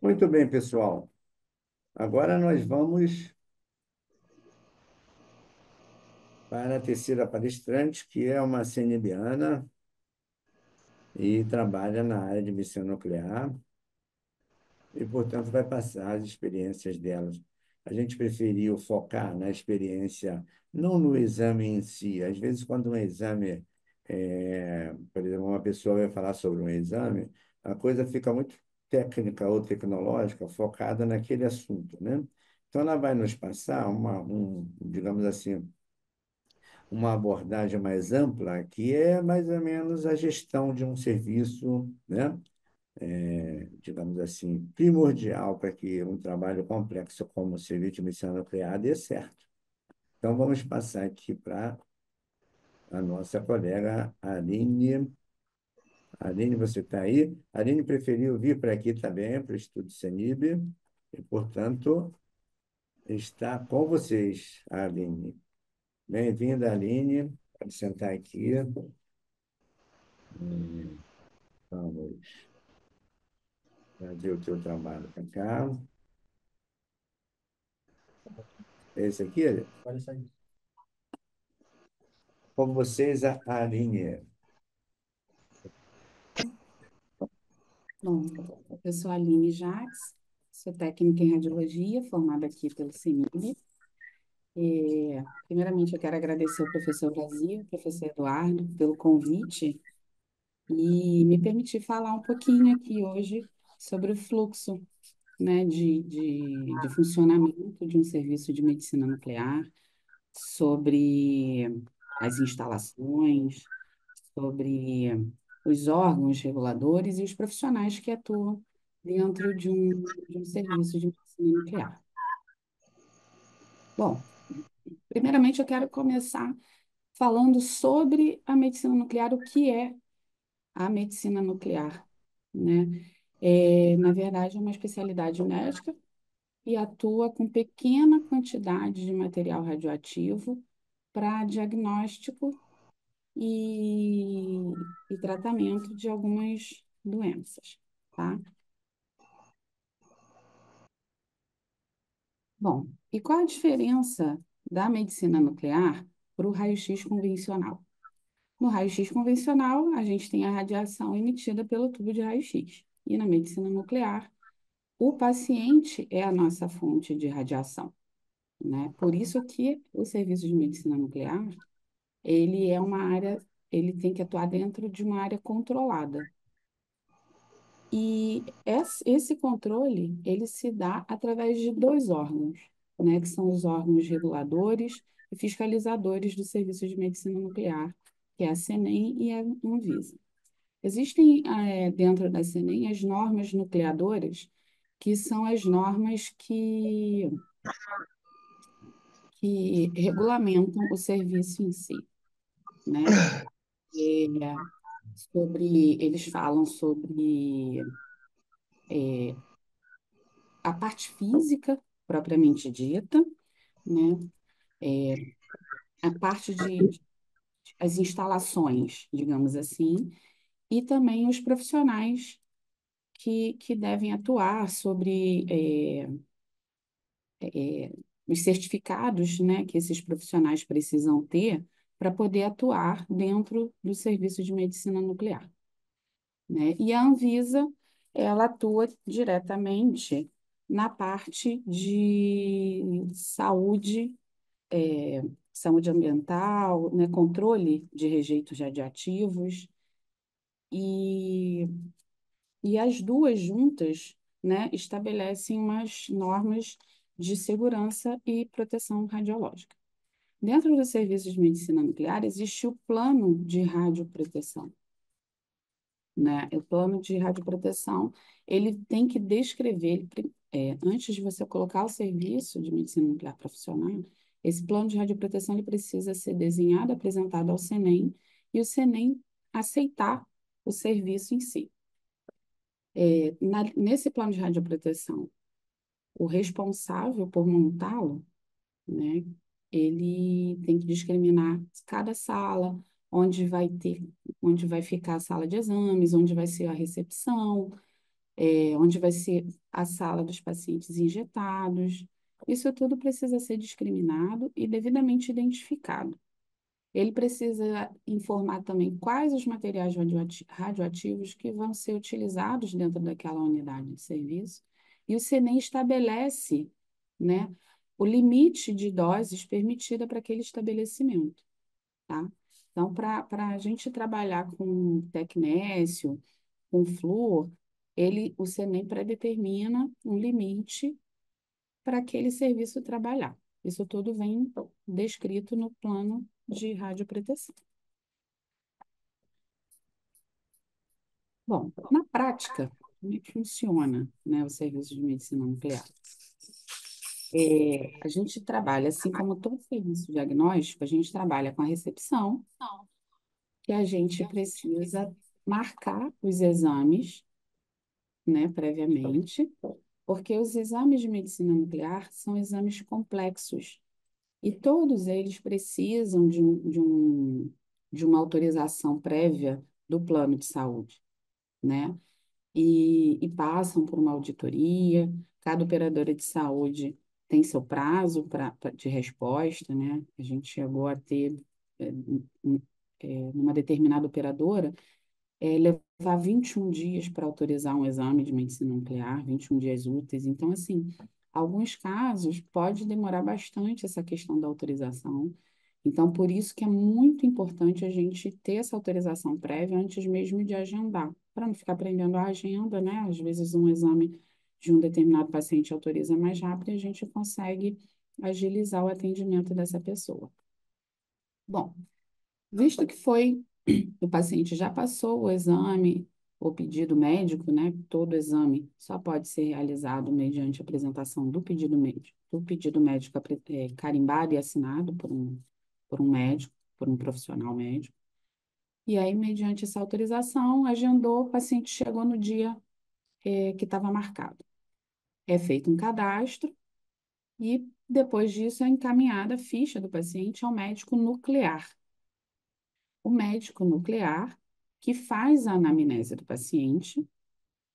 Muito bem, pessoal. Agora nós vamos para a terceira palestrante, que é uma cenibiana e trabalha na área de medicina nuclear e, portanto, vai passar as experiências delas. A gente preferiu focar na experiência, não no exame em si. Às vezes, quando um exame, por exemplo, uma pessoa vai falar sobre um exame, a coisa fica muito técnica ou tecnológica, focada naquele assunto, né? Então, ela vai nos passar digamos assim, uma abordagem mais ampla, que é mais ou menos a gestão de um serviço, né? Digamos assim, primordial para que um trabalho complexo como o serviço de missão nuclear dê certo. Então, vamos passar aqui para a nossa colega Aline. Aline, você está aí? A Aline preferiu vir para aqui também, para o Estudo CENIB, e, portanto, está com vocês, Aline. Bem-vinda, Aline. Pode sentar aqui. Vamos trazer o teu trabalho para cá. Esse aqui, Pode sair. com vocês, a Aline. Bom, eu sou a Aline Jacques, sou técnica em radiologia, formada aqui pelo CENIB. Primeiramente, eu quero agradecer ao professor Brasil, ao professor Eduardo, pelo convite e me permitir falar um pouquinho aqui hoje sobre o fluxo, né, de funcionamento de um serviço de medicina nuclear, sobre as instalações, sobre os órgãos reguladores e os profissionais que atuam dentro de um serviço de medicina nuclear. Bom, primeiramente eu quero começar falando sobre a medicina nuclear, o que é a medicina nuclear, né? Na verdade, é uma especialidade médica e atua com pequena quantidade de material radioativo para diagnóstico e tratamento de algumas doenças, tá? Bom, e qual a diferença da medicina nuclear para o raio-x convencional? No raio-x convencional, a gente tem a radiação emitida pelo tubo de raio-x. E na medicina nuclear, o paciente é a nossa fonte de radiação, né? Por isso que o serviço de medicina nuclear, ele é uma área, ele tem que atuar dentro de uma área controlada. E esse controle, ele se dá através de dois órgãos, né, que são os órgãos reguladores e fiscalizadores do Serviço de Medicina Nuclear, que é a CENEM e a Anvisa. Existem, dentro da CENEM, as normas nucleadoras, que são as normas que regulamentam o serviço em si, né? É, eles falam sobre a parte física, propriamente dita, né? A parte as instalações, digamos assim, e também os profissionais que devem atuar sobre os certificados, né, que esses profissionais precisam ter para poder atuar dentro do serviço de medicina nuclear, né? E a Anvisa, ela atua diretamente na parte de saúde, saúde ambiental, né, controle de rejeitos radioativos, e, e as duas juntas, né, estabelecem umas normas de segurança e proteção radiológica. Dentro do serviço de medicina nuclear, existe o plano de radioproteção, né? O plano de radioproteção, ele tem que descrever, antes de você colocar o serviço de medicina nuclear profissional, esse plano de radioproteção ele precisa ser desenhado, apresentado ao CENEM, e o CENEM aceitar o serviço em si. Nesse plano de radioproteção, o responsável por montá-lo, né, ele tem que discriminar cada sala, onde vai ficar a sala de exames, onde vai ser a recepção, onde vai ser a sala dos pacientes injetados. Isso tudo precisa ser discriminado e devidamente identificado. Ele precisa informar também quais os materiais radioativos que vão ser utilizados dentro daquela unidade de serviço. E o CENEM estabelece, né, o limite de doses permitida para aquele estabelecimento, tá? Então, para a gente trabalhar com tecnécio, com flúor, o CENEM predetermina um limite para aquele serviço trabalhar. Isso tudo vem descrito no plano de radioproteção. Bom, na prática, como é que funciona, né, o serviço de medicina nuclear? A gente trabalha, assim como todo serviço diagnóstico, a gente trabalha com a recepção, que a gente precisa marcar os exames, né, previamente, porque os exames de medicina nuclear são exames complexos e todos eles precisam de uma autorização prévia do plano de saúde, né? E passam por uma auditoria. Cada operadora de saúde tem seu prazo de resposta, né? A gente chegou a ter, é, numa determinada operadora, levar 21 dias para autorizar um exame de medicina nuclear, 21 dias úteis. Então, assim, alguns casos pode demorar bastante essa questão da autorização. Então, por isso que é muito importante a gente ter essa autorização prévia antes mesmo de agendar, para não ficar prendendo a agenda, né? Às vezes um exame de um determinado paciente autoriza mais rápido e a gente consegue agilizar o atendimento dessa pessoa. Bom, visto que o paciente já passou o exame, o pedido médico, né? Todo exame só pode ser realizado mediante apresentação do pedido médico carimbado e assinado por um médico, por um profissional médico. E aí, mediante essa autorização, agendou, o paciente chegou no dia, que estava marcado. É feito um cadastro e, depois disso, é encaminhada a ficha do paciente ao médico nuclear. O médico nuclear que faz a anamnese do paciente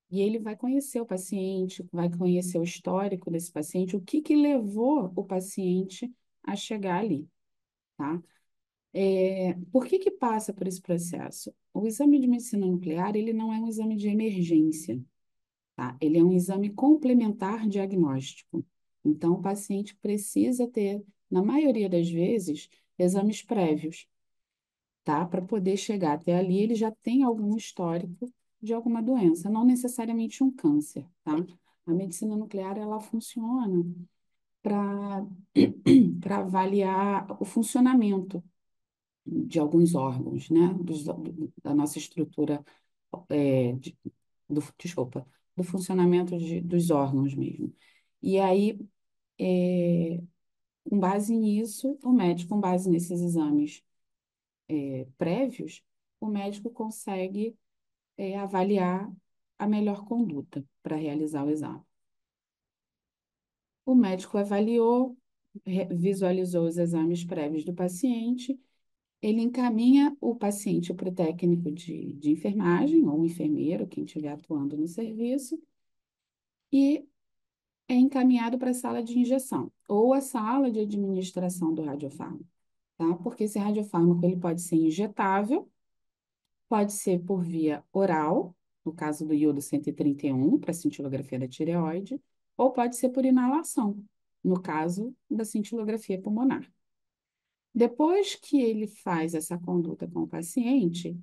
e ele vai conhecer o paciente, vai conhecer o histórico desse paciente, o que que levou o paciente a chegar ali, tá? Por que que passa por esse processo? O exame de medicina nuclear, ele não é um exame de emergência, tá? Ele é um exame complementar diagnóstico. Então, o paciente precisa ter, na maioria das vezes, exames prévios, tá? Para poder chegar até ali, ele já tem algum histórico de alguma doença, não necessariamente um câncer, tá? A medicina nuclear, ela funciona para para avaliar o funcionamento de alguns órgãos, né? Da nossa estrutura, é, de, desculpa, do funcionamento dos órgãos mesmo. E aí, com base nisso, o médico, com base nesses exames prévios, o médico consegue avaliar a melhor conduta para realizar o exame. O médico avaliou, visualizou os exames prévios do paciente, ele encaminha o paciente para o técnico de enfermagem, ou o enfermeiro, quem estiver atuando no serviço, e é encaminhado para a sala de injeção, ou a sala de administração do radiofármaco, tá? Porque esse radiofármaco ele pode ser injetável, pode ser por via oral, no caso do iodo 131, para cintilografia da tireoide, ou pode ser por inalação, no caso da cintilografia pulmonar. Depois que ele faz essa conduta com o paciente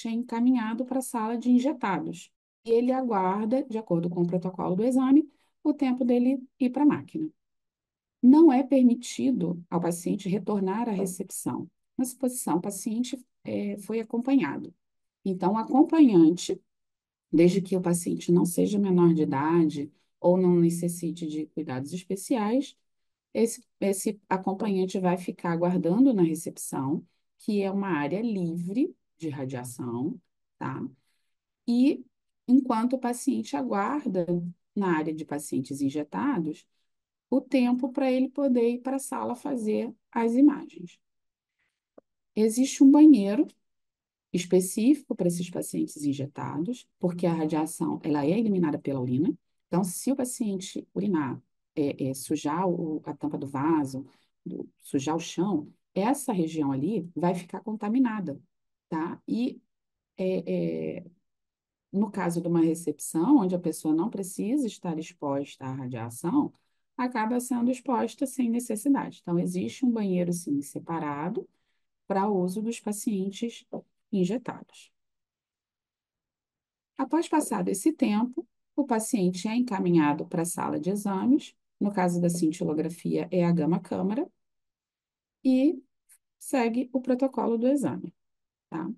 é encaminhado para a sala de injetados. E ele aguarda, de acordo com o protocolo do exame, o tempo dele ir para a máquina. Não é permitido ao paciente retornar à recepção. Na suposição, o paciente foi acompanhado. Então, o acompanhante, desde que o paciente não seja menor de idade ou não necessite de cuidados especiais, esse acompanhante vai ficar aguardando na recepção, que é uma área livre de radiação, tá? E enquanto o paciente aguarda na área de pacientes injetados, o tempo para ele poder ir para a sala fazer as imagens. Existe um banheiro específico para esses pacientes injetados, porque a radiação ela é eliminada pela urina. Então, se o paciente urinar, sujar a tampa do vaso, sujar o chão, essa região ali vai ficar contaminada, tá? E no caso de uma recepção, onde a pessoa não precisa estar exposta à radiação, acaba sendo exposta sem necessidade. Então, existe um banheiro, sim, separado para uso dos pacientes injetados. Após passado esse tempo, o paciente é encaminhado para a sala de exames, no caso da cintilografia é a gama-câmara, e segue o protocolo do exame, tá?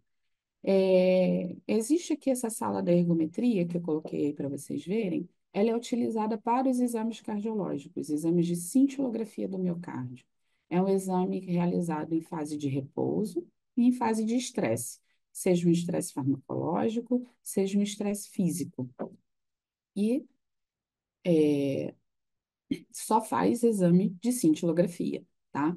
Existe aqui essa sala da ergometria que eu coloquei aí para vocês verem, ela é utilizada para os exames cardiológicos, exames de cintilografia do miocárdio. É um exame realizado em fase de repouso e em fase de estresse, seja um estresse farmacológico, seja um estresse físico. E só faz exame de cintilografia, tá?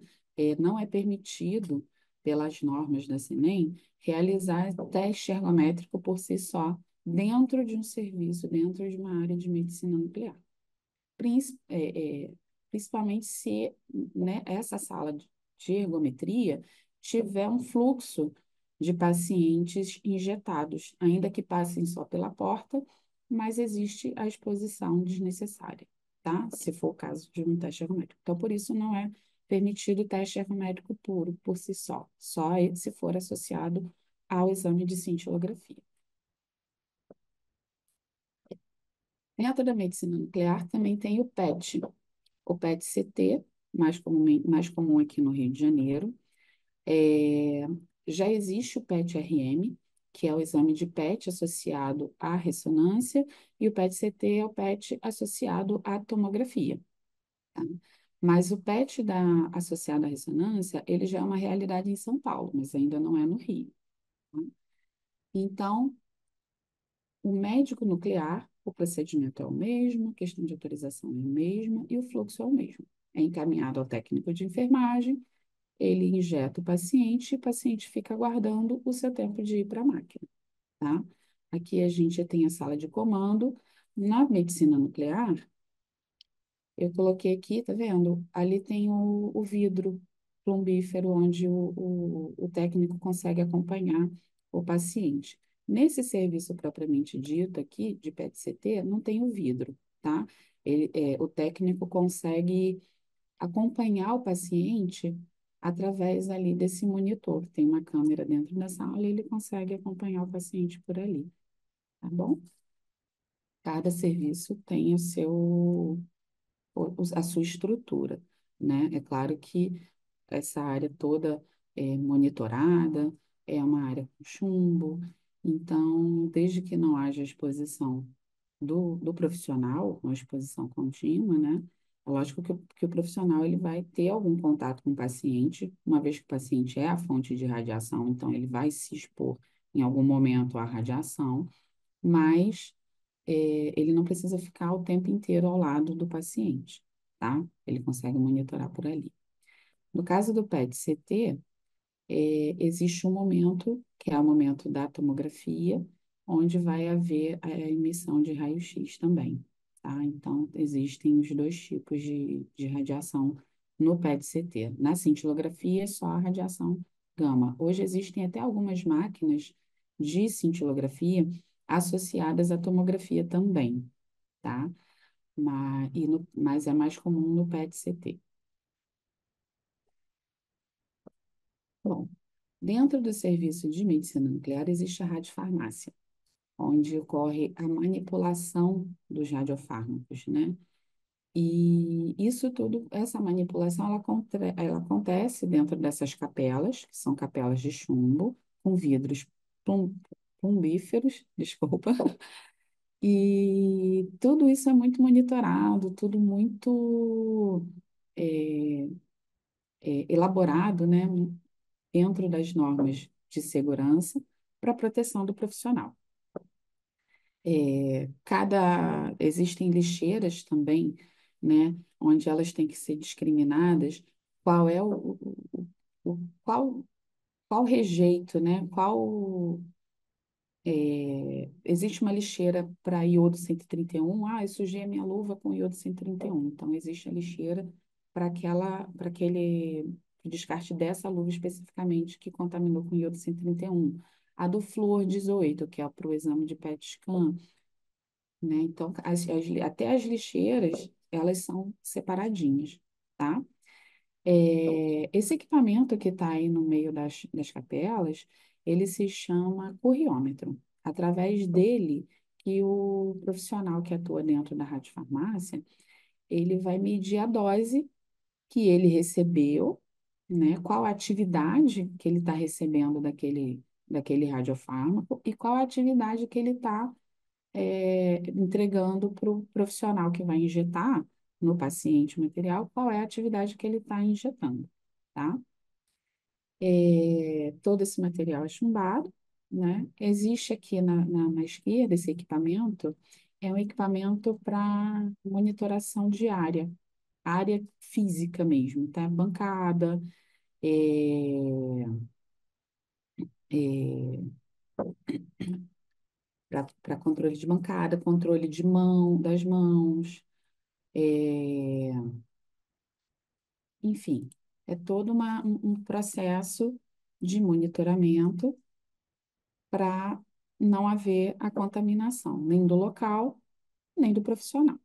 Não é permitido, pelas normas da CNEM, realizar teste ergométrico por si só, dentro de um serviço, dentro de uma área de medicina nuclear. Princi- é, é, Principalmente se, né, essa sala de ergometria tiver um fluxo de pacientes injetados, ainda que passem só pela porta, mas existe a exposição desnecessária, tá? Se for o caso de um teste ergométrico. Então, por isso, não é permitido o teste ergométrico puro, por si só, se for associado ao exame de cintilografia. Dentro da medicina nuclear também tem o PET, o PET-CT, mais comum aqui no Rio de Janeiro. É, Já existe o PET-RM, que é o exame de PET associado à ressonância, e o PET-CT é o PET associado à tomografia, tá? Mas o PET associado à ressonância, ele já é uma realidade em São Paulo, mas ainda não é no Rio, tá? Então, o médico nuclear, o procedimento é o mesmo, a questão de autorização é a mesma e o fluxo é o mesmo. É encaminhado ao técnico de enfermagem, ele injeta o paciente fica aguardando o seu tempo de ir para a máquina, tá? Aqui a gente tem a sala de comando. Na medicina nuclear, eu coloquei aqui, tá vendo? Ali tem o vidro plombífero, onde o técnico consegue acompanhar o paciente. Nesse serviço propriamente dito aqui, de PET-CT, não tem o vidro, tá? O técnico consegue acompanhar o paciente através ali desse monitor. Tem uma câmera dentro da sala e ele consegue acompanhar o paciente por ali, tá bom? Cada serviço tem a sua estrutura, né? É claro que essa área toda é monitorada, é uma área com chumbo, então, desde que não haja exposição do profissional, uma exposição contínua, né? É lógico que o profissional ele vai ter algum contato com o paciente, uma vez que o paciente é a fonte de radiação, então ele vai se expor em algum momento à radiação, mas ele não precisa ficar o tempo inteiro ao lado do paciente, tá? Ele consegue monitorar por ali. No caso do PET-CT, existe um momento, que é o momento da tomografia, onde vai haver a emissão de raio-x também, tá? Então, existem os dois tipos de radiação no PET-CT. Na cintilografia, é só a radiação gama. Hoje existem até algumas máquinas de cintilografia associadas à tomografia também, tá? Mas é mais comum no PET-CT. Bom, dentro do serviço de medicina nuclear existe a radiofarmácia, onde ocorre a manipulação dos radiofármacos, né? E isso tudo, essa manipulação, ela acontece dentro dessas capelas, que são capelas de chumbo, com vidros plum, plumbíferos, desculpa, e tudo isso é muito monitorado, tudo muito é, elaborado, né? Dentro das normas de segurança para a proteção do profissional. Existem lixeiras também, né, onde elas têm que ser discriminadas qual é o, qual qual rejeito, né? Existe uma lixeira para iodo 131. Ah, eu sujei a minha luva com iodo 131. Então, existe a lixeira para aquele descarte dessa luva especificamente que contaminou com iodo 131. A do flúor 18, que é para o exame de PET scan, né? Então, até as lixeiras, elas são separadinhas, tá? Esse equipamento que está aí no meio das capelas, ele se chama curriômetro. Através dele, que o profissional que atua dentro da radiofarmácia, ele vai medir a dose que ele recebeu, né? Qual a atividade que ele está recebendo daquele radiofármaco e qual a atividade que ele está entregando para o profissional que vai injetar no paciente o material, qual é a atividade que ele está injetando, tá? Todo esse material é chumbado, né? Existe aqui na esquerda esse equipamento, é um equipamento para monitoração diária, área física mesmo, tá? Bancada, para controle de bancada, controle de mão, das mãos, é, enfim, é todo um processo de monitoramento para não haver a contaminação, nem do local, nem do profissional.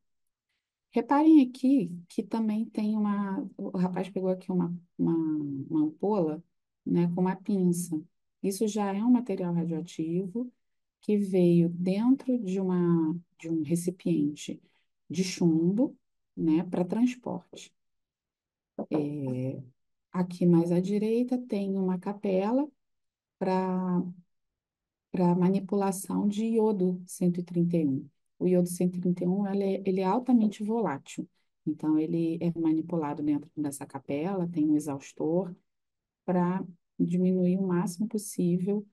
Reparem aqui que também tem o rapaz pegou aqui uma ampola, né, com uma pinça. Isso já é um material radioativo que veio dentro de um recipiente de chumbo, né, para transporte. Aqui mais à direita tem uma capela para manipulação de iodo 131. O iodo 131 ele é altamente volátil, então ele é manipulado dentro dessa capela, tem um exaustor para diminuir o máximo possível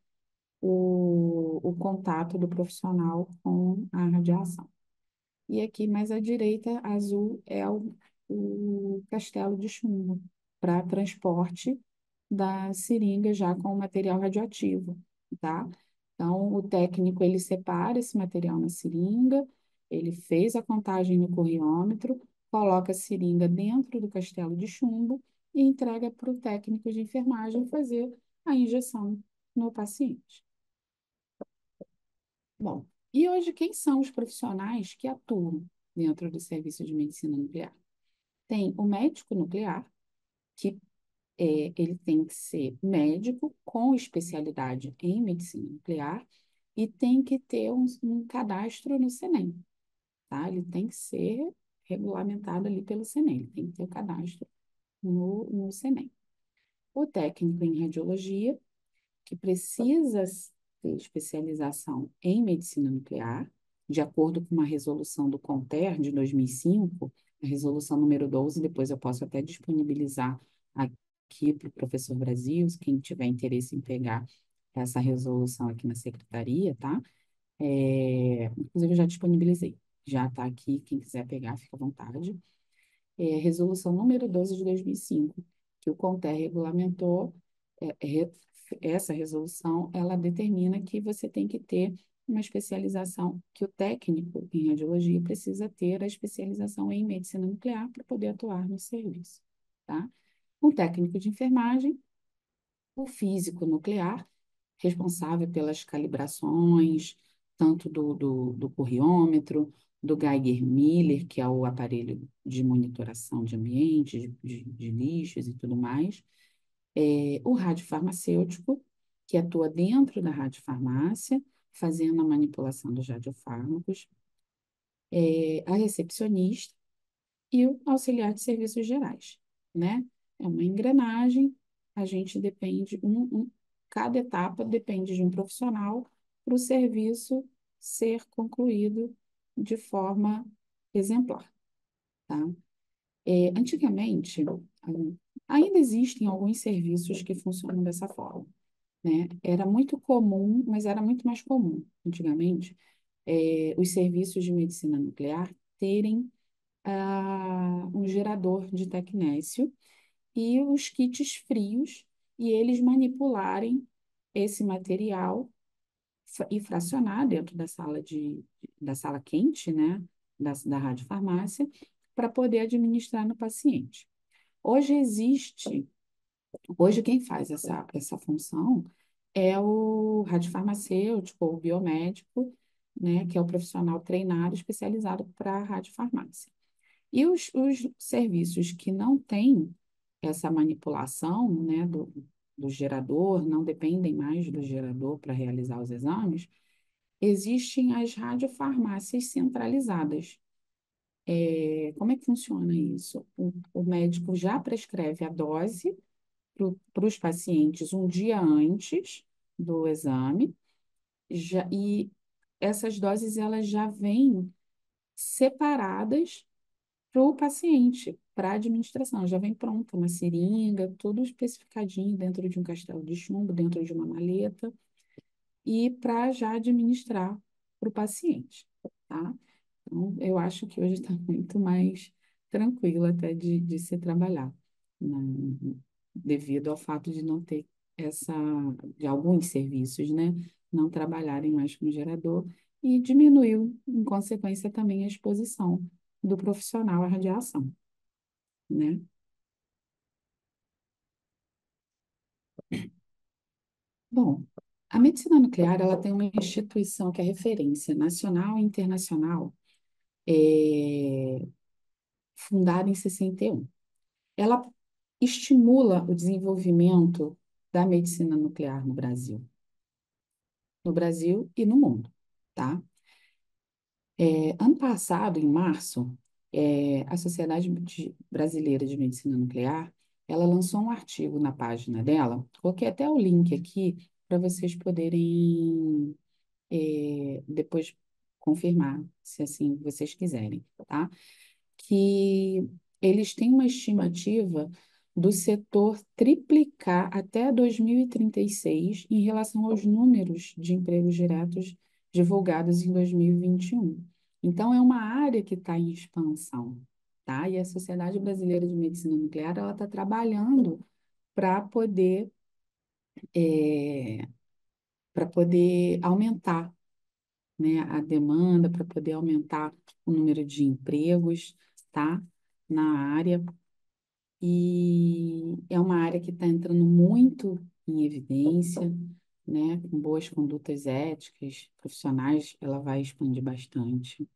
o contato do profissional com a radiação. E aqui mais à direita, azul, é o castelo de chumbo para transporte da seringa já com o material radioativo, tá? Então, o técnico, ele separa esse material na seringa, ele fez a contagem no curriômetro, coloca a seringa dentro do castelo de chumbo e entrega para o técnico de enfermagem fazer a injeção no paciente. Bom, e hoje quem são os profissionais que atuam dentro do serviço de medicina nuclear? Tem o médico nuclear, que ele tem que ser médico com especialidade em medicina nuclear e tem que ter um cadastro no CENEM, tá? Ele tem que ser regulamentado ali pelo CENEM, ele tem que ter o cadastro no CENEM. O técnico em radiologia, que precisa ter especialização em medicina nuclear, de acordo com uma resolução do CONTER de 2005, a resolução número 12, depois eu posso até disponibilizar aqui para o professor Brasil, se quem tiver interesse em pegar essa resolução aqui na secretaria, tá? Inclusive, eu já disponibilizei, já está aqui, quem quiser pegar, fica à vontade. Resolução número 12 de 2005, que o CONTER regulamentou, é, é, essa resolução, ela determina que você tem que ter uma especialização, que o técnico em radiologia precisa ter a especialização em medicina nuclear para poder atuar no serviço, tá? Um técnico de enfermagem, o físico nuclear, responsável pelas calibrações, tanto do curriômetro, do Geiger-Miller, que é o aparelho de monitoração de ambiente, de lixos e tudo mais, o radiofarmacêutico, que atua dentro da radiofarmácia, fazendo a manipulação dos radiofármacos, a recepcionista e o auxiliar de serviços gerais, né? É uma engrenagem, a gente depende, cada etapa depende de um profissional para o serviço ser concluído de forma exemplar, tá? Antigamente, ainda existem alguns serviços que funcionam dessa forma, né? Era muito comum, mas era muito mais comum, antigamente, os serviços de medicina nuclear terem um gerador de tecnécio e os kits frios e eles manipularem esse material e fracionar dentro da sala quente, né, da radiofarmácia, para poder administrar no paciente. Hoje existe, hoje quem faz essa função é o radiofarmacêutico ou o biomédico, né, que é o profissional treinado especializado para radiofarmácia. E os serviços que não têm essa manipulação, né, do gerador, não dependem mais do gerador para realizar os exames, existem as radiofarmácias centralizadas. Como é que funciona isso? O médico já prescreve a dose para os pacientes um dia antes do exame, e essas doses elas já vêm separadas para o paciente, para a administração. Já vem pronta uma seringa, tudo especificadinho dentro de um castelo de chumbo, dentro de uma maleta, e para já administrar para o paciente, tá? Então, eu acho que hoje está muito mais tranquilo até de se trabalhar, né? Devido ao fato de não ter essa, de alguns serviços, né, não trabalharem mais com gerador e diminuiu, em consequência, também a exposição do profissional à radiação, né? Bom, a medicina nuclear, ela tem uma instituição que é referência nacional e internacional, é, fundada em 61. Ela estimula o desenvolvimento da medicina nuclear no Brasil e no mundo, tá? Ano passado, em março, a Brasileira de Medicina Nuclear, ela lançou um artigo na página dela, coloquei até o link aqui para vocês poderem depois confirmar, se assim vocês quiserem, tá? Que eles têm uma estimativa do setor triplicar até 2036 em relação aos números de empregos diretos divulgados em 2021. Então, é uma área que está em expansão, tá? E a Sociedade Brasileira de Medicina Nuclear, ela está trabalhando para para poder aumentar, né, a demanda, para poder aumentar o número de empregos, tá? Na área. E é uma área que está entrando muito em evidência, né? Com boas condutas éticas, profissionais, ela vai expandir bastante,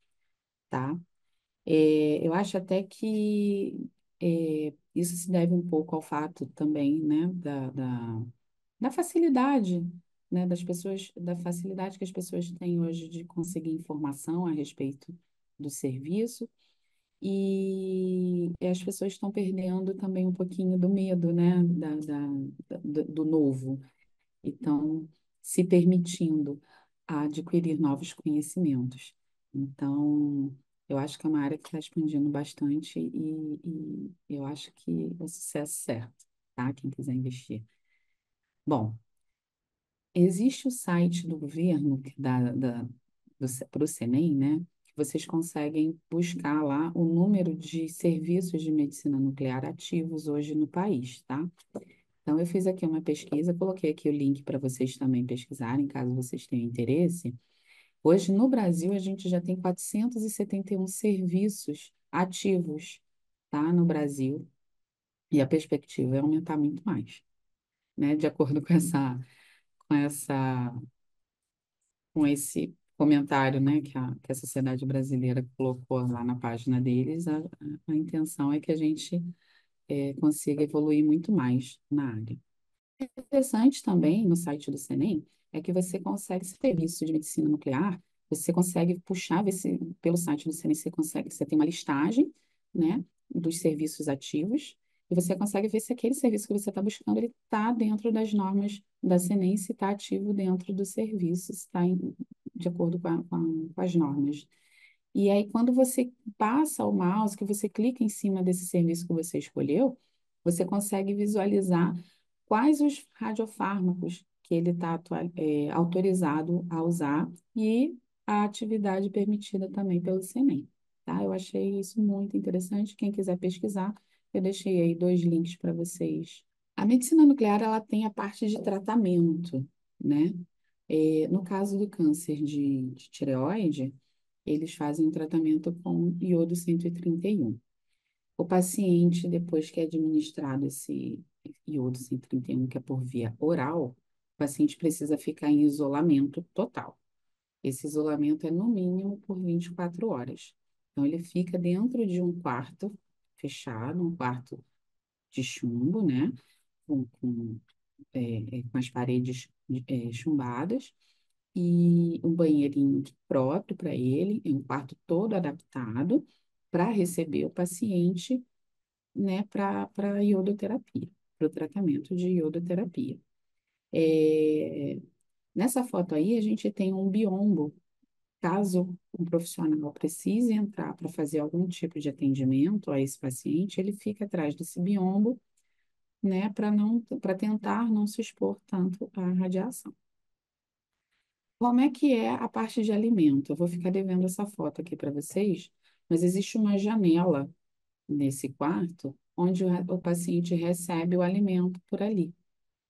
tá? Eu acho até que isso se deve um pouco ao fato também, né, da facilidade, né, das pessoas, da facilidade que as pessoas têm hoje de conseguir informação a respeito do serviço e as pessoas estão perdendo também um pouquinho do medo, né, do novo. Então, se permitindo adquirir novos conhecimentos. Então, eu acho que é uma área que está expandindo bastante e eu acho que é o sucesso certo, tá? Quem quiser investir. Bom, existe o site do governo, para o Senem, né? Que vocês conseguem buscar lá o número de serviços de medicina nuclear ativos hoje no país, tá? Então, eu fiz aqui uma pesquisa, coloquei aqui o link para vocês também pesquisarem, caso vocês tenham interesse. Hoje, no Brasil, a gente já tem 471 serviços ativos, tá? No Brasil, e a perspectiva é aumentar muito mais, né? De acordo com com essa com esse comentário, né, que a Sociedade Brasileira colocou lá na página deles, a intenção é que a gente consiga evoluir muito mais na área. Interessante também no site do Senem é que você consegue serviço de medicina nuclear, você consegue puxar, ver se pelo site do Senem você tem uma listagem, né, dos serviços ativos, e você consegue ver se aquele serviço que você está buscando, ele está dentro das normas da Senem, se está ativo dentro do serviço, se está de acordo com as normas. E aí, quando você passa o mouse, que você clica em cima desse serviço que você escolheu, você consegue visualizar quais os radiofármacos que ele está autorizado a usar e a atividade permitida também pelo Senem, tá? Eu achei isso muito interessante. Quem quiser pesquisar, eu deixei aí dois links para vocês A medicina nuclear, ela tem a parte de tratamento, né? No caso do câncer de tireoide, eles fazem um tratamento com iodo 131. O paciente, depois que é administrado esse iodo 131, que é por via oral, o paciente precisa ficar em isolamento total. Esse isolamento é no mínimo por 24 horas. Então, ele fica dentro de um quarto fechado, um quarto de chumbo, né? Com as paredes chumbadas e um banheirinho próprio para ele, e um quarto todo adaptado para receber o paciente, né, para iodoterapia, para o tratamento de iodoterapia. É, Nessa foto aí, a gente tem um biombo. Caso um profissional precise entrar para fazer algum tipo de atendimento a esse paciente, ele fica atrás desse biombo, né, para tentar não se expor tanto à radiação. Como é que é a parte de alimento? Eu vou ficar devendo essa foto aqui para vocês, mas existe uma janela nesse quarto onde o paciente recebe o alimento por ali,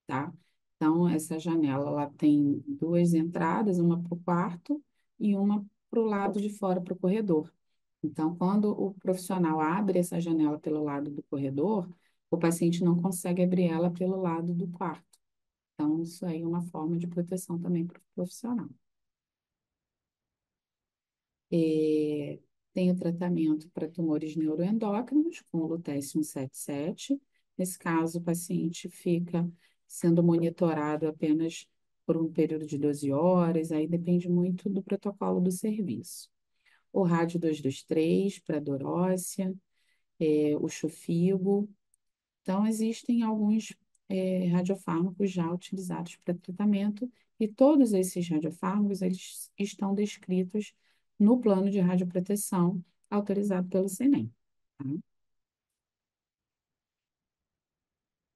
tá? Então, essa janela ela tem duas entradas, uma para o quarto e uma para o lado de fora, para o corredor. Então, quando o profissional abre essa janela pelo lado do corredor, o paciente não consegue abrir ela pelo lado do quarto. Então, isso aí é uma forma de proteção também para o profissional. É, Tem o tratamento para tumores neuroendócrinos com o lutésio-177. Nesse caso, o paciente fica sendo monitorado apenas por um período de 12 horas, aí depende muito do protocolo do serviço. O rádio 223 para dor óssea, o Xofigo. Então, existem alguns radiofármacos já utilizados para tratamento e todos esses radiofármacos eles estão descritos no plano de radioproteção autorizado pelo CNEM. Tá?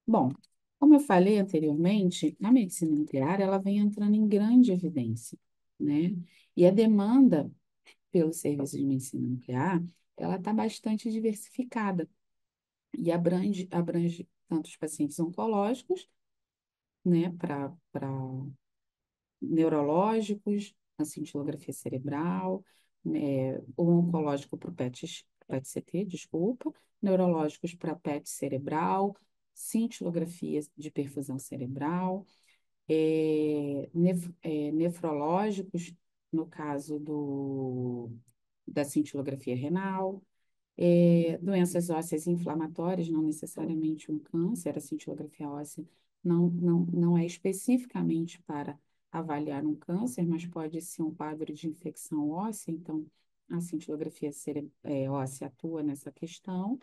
Bom, como eu falei anteriormente, a medicina nuclear ela vem entrando em grande evidência, né? E a demanda pelo serviço de medicina nuclear ela está bastante diversificada e abrange tanto os pacientes oncológicos, né, para neurológicos, a cintilografia cerebral, o oncológico para o PET-CT, desculpa, neurológicos para PET cerebral, cintilografia de perfusão cerebral, nefrológicos, no caso da cintilografia renal, doenças ósseas inflamatórias, não necessariamente um câncer, a cintilografia óssea não é especificamente para avaliar um câncer, mas pode ser um quadro de infecção óssea, então a cintilografia óssea atua nessa questão.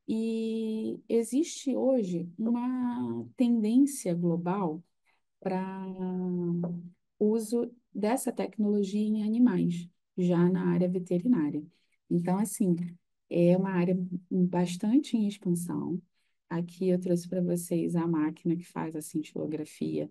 E existe hoje uma tendência global para uso dessa tecnologia em animais, já na área veterinária. Então, assim, é uma área bastante em expansão. Aqui eu trouxe para vocês a máquina que faz a cintilografia.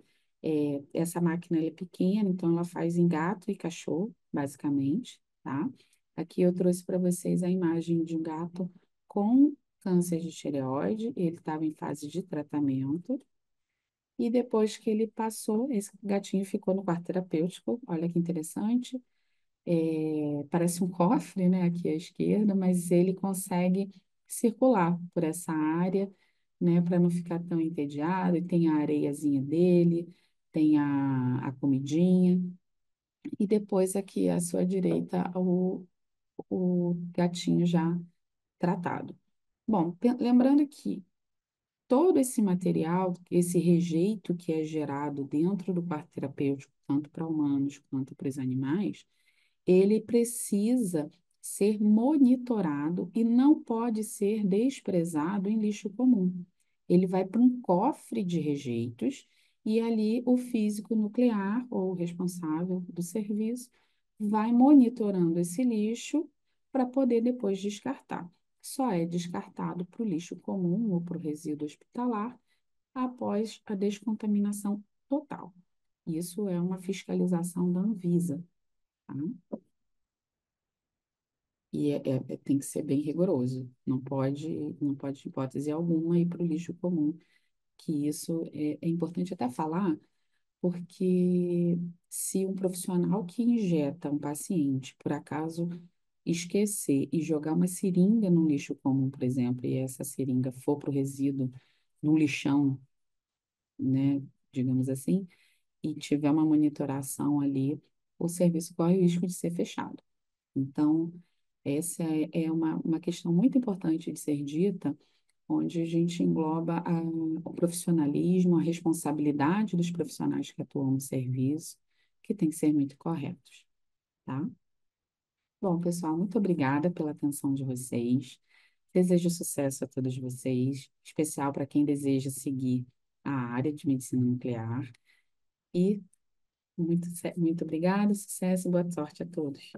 Essa máquina ela é pequena, então ela faz em gato e cachorro, basicamente, tá? Aqui eu trouxe para vocês a imagem de um gato com câncer de tireoide, ele estava em fase de tratamento. E depois que ele passou, esse gatinho ficou no quarto terapêutico. Olha que interessante. Parece um cofre, né, aqui à esquerda, mas ele consegue circular por essa área, né, para não ficar tão entediado. E tem a areiazinha dele, tem a comidinha. E depois aqui à sua direita, o gatinho já tratado. Bom, lembrando que todo esse material, esse rejeito que é gerado dentro do quarto terapêutico, tanto para humanos quanto para os animais, ele precisa ser monitorado e não pode ser desprezado em lixo comum. Ele vai para um cofre de rejeitos e ali o físico nuclear ou o responsável do serviço vai monitorando esse lixo para poder depois descartar. Só é descartado para o lixo comum ou para o resíduo hospitalar após a descontaminação total. Isso é uma fiscalização da Anvisa, tá? E tem que ser bem rigoroso. Não pode, em hipótese alguma, ir para o lixo comum que isso é importante até falar, porque se um profissional que injeta um paciente, por acaso, esquecer e jogar uma seringa no lixo comum, por exemplo, e essa seringa for para o resíduo no lixão, né, digamos assim, e tiver uma monitoração ali, o serviço corre o risco de ser fechado. Então, essa é uma questão muito importante de ser dita, onde a gente engloba o profissionalismo, a responsabilidade dos profissionais que atuam no serviço, que tem que ser muito corretos, tá? Bom, pessoal, muito obrigada pela atenção de vocês. Desejo sucesso a todos vocês, especial para quem deseja seguir a área de medicina nuclear. E muito obrigada, sucesso e boa sorte a todos.